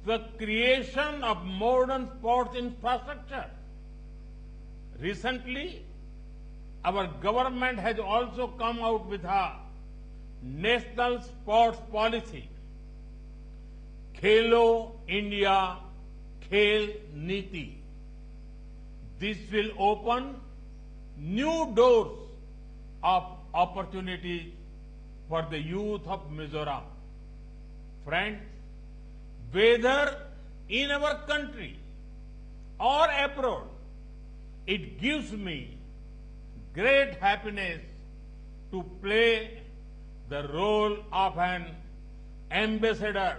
the creation of modern sports infrastructure. Recently, our government has also come out with a national sports policy, Khelo India Khel Niti. This will open new doors of opportunities for the youth of Mizoram. Friends, whether in our country or abroad, it gives me great happiness to play the role of an ambassador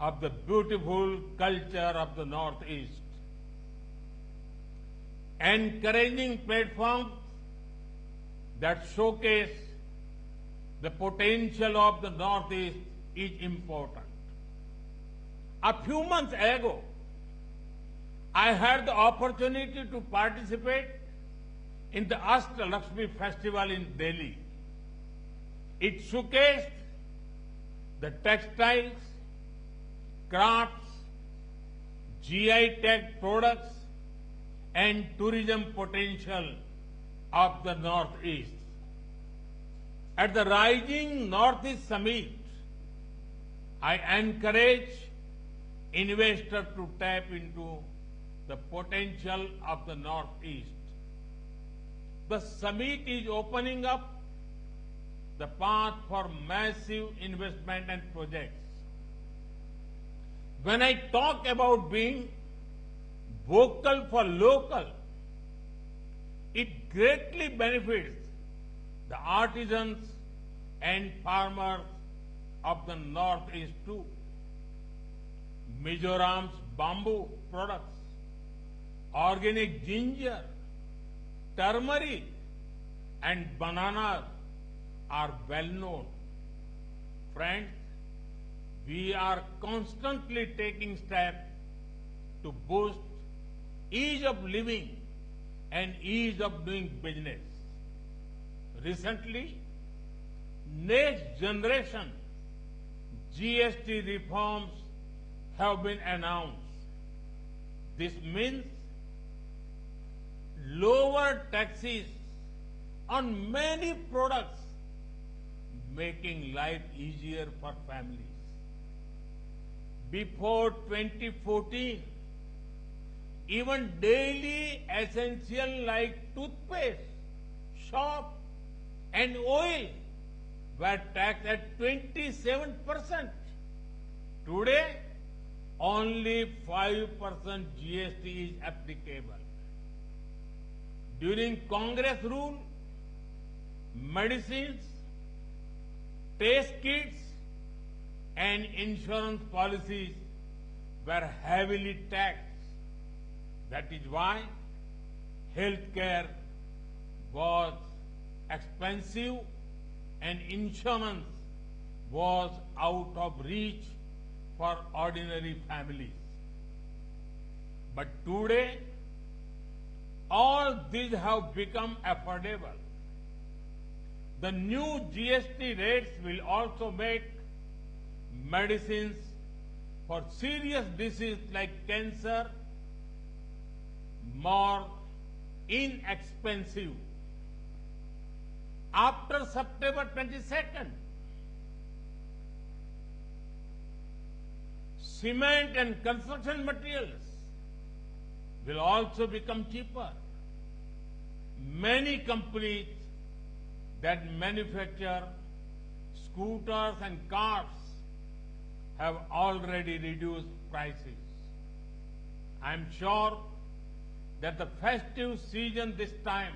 of the beautiful culture of the Northeast. Encouraging platforms that showcase the potential of the Northeast is important. A few months ago, I had the opportunity to participate in the Ashtalakshmi festival in Delhi. It showcased the textiles, crafts, GI tag products, and tourism potential of the Northeast. At the Rising Northeast Summit, I encourage investors to tap into the potential of the Northeast. The summit is opening up the path for massive investment and projects. When I talk about being vocal for local, it greatly benefits the artisans and farmers of the Northeast too. Mizoram's bamboo products, organic ginger, turmeric, and bananas are well known. Friends, we are constantly taking steps to boost ease of living and ease of doing business. Recently, next generation GST reforms have been announced. This means lower taxes on many products, making life easier for families. Before 2014, even daily essentials like toothpaste, soap, and oil were taxed at 27%. Today, only 5% GST is applicable. During Congress rule, medicines, test kits, and insurance policies were heavily taxed. That is why healthcare was expensive and insurance was out of reach for ordinary families. But today, all these have become affordable. The new GST rates will also make medicines for serious diseases like cancer more inexpensive. After September 22nd, cement and construction materials will also become cheaper. Many companies that manufacture scooters and cars have already reduced prices. I am sure that the festive season this time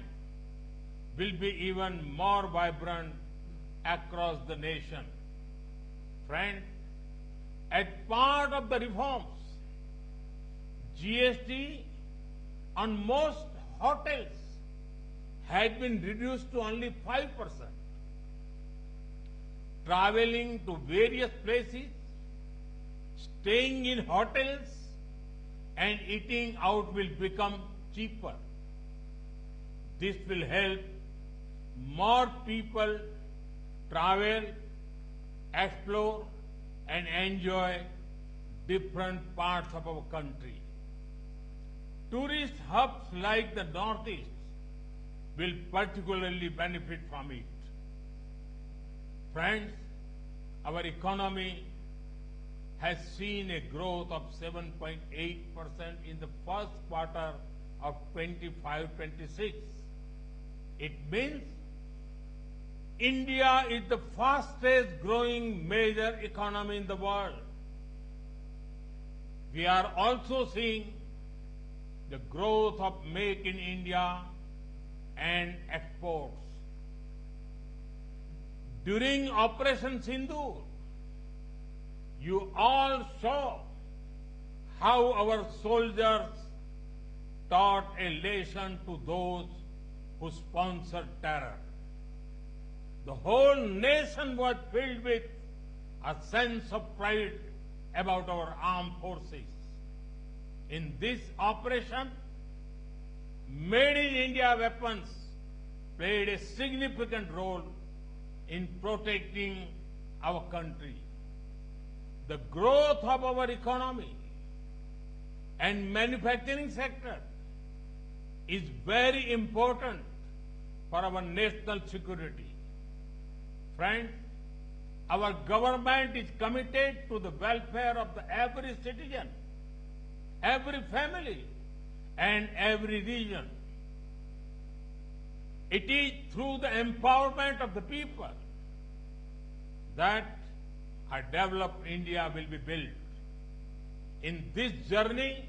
will be even more vibrant across the nation. Friends, as part of the reforms, GST on most hotels had been reduced to only 5%. Traveling to various places, staying in hotels, and eating out will become cheaper. This will help more people travel, explore, and enjoy different parts of our country. Tourist hubs like the Northeast will particularly benefit from it. Friends, our economy has seen a growth of 7.8% in the first quarter of 25-26. It means India is the fastest growing major economy in the world. We are also seeing the growth of Make in India and exports. During Operation Sindoor, you all saw how our soldiers taught a lesson to those who sponsored terror. The whole nation was filled with a sense of pride about our armed forces. In this operation, Made in India weapons played a significant role in protecting our country. The growth of our economy and manufacturing sector is very important for our national security. Friends, our government is committed to the welfare of every citizen, every family, and every region. It is through the empowerment of the people that a developed India will be built. In this journey,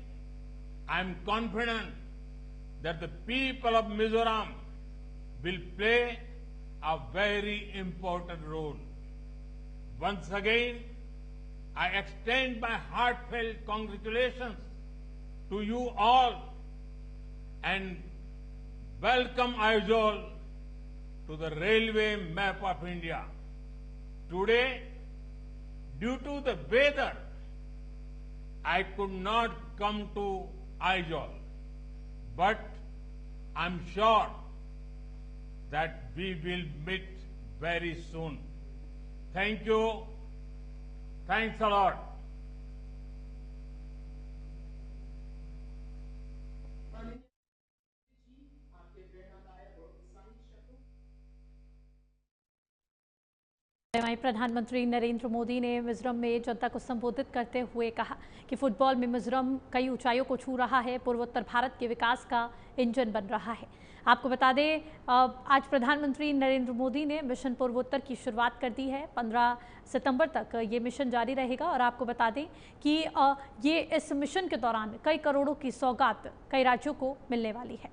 I am confident that the people of Mizoram will play a very important role. Once again, I extend my heartfelt congratulations to you all and welcome Aizawl to the railway map of India. Today, due to the weather, I could not come to Aizawl, but I'm sure that we will meet very soon. Thank you. Thanks a lot. वहीं प्रधानमंत्री नरेंद्र मोदी ने मिजोरम में जनता को संबोधित करते हुए कहा कि फुटबॉल में मिजोरम कई ऊंचाइयों को छू रहा है, पूर्वोत्तर भारत के विकास का इंजन बन रहा है। आपको बता दें, आज प्रधानमंत्री नरेंद्र मोदी ने मिशन पूर्वोत्तर की शुरुआत कर दी है। 15 सितंबर तक ये मिशन जारी रहेगा और आपको बता दें कि ये इस मिशन के दौरान कई करोड़ों की सौगात कई राज्यों को मिलने वाली है।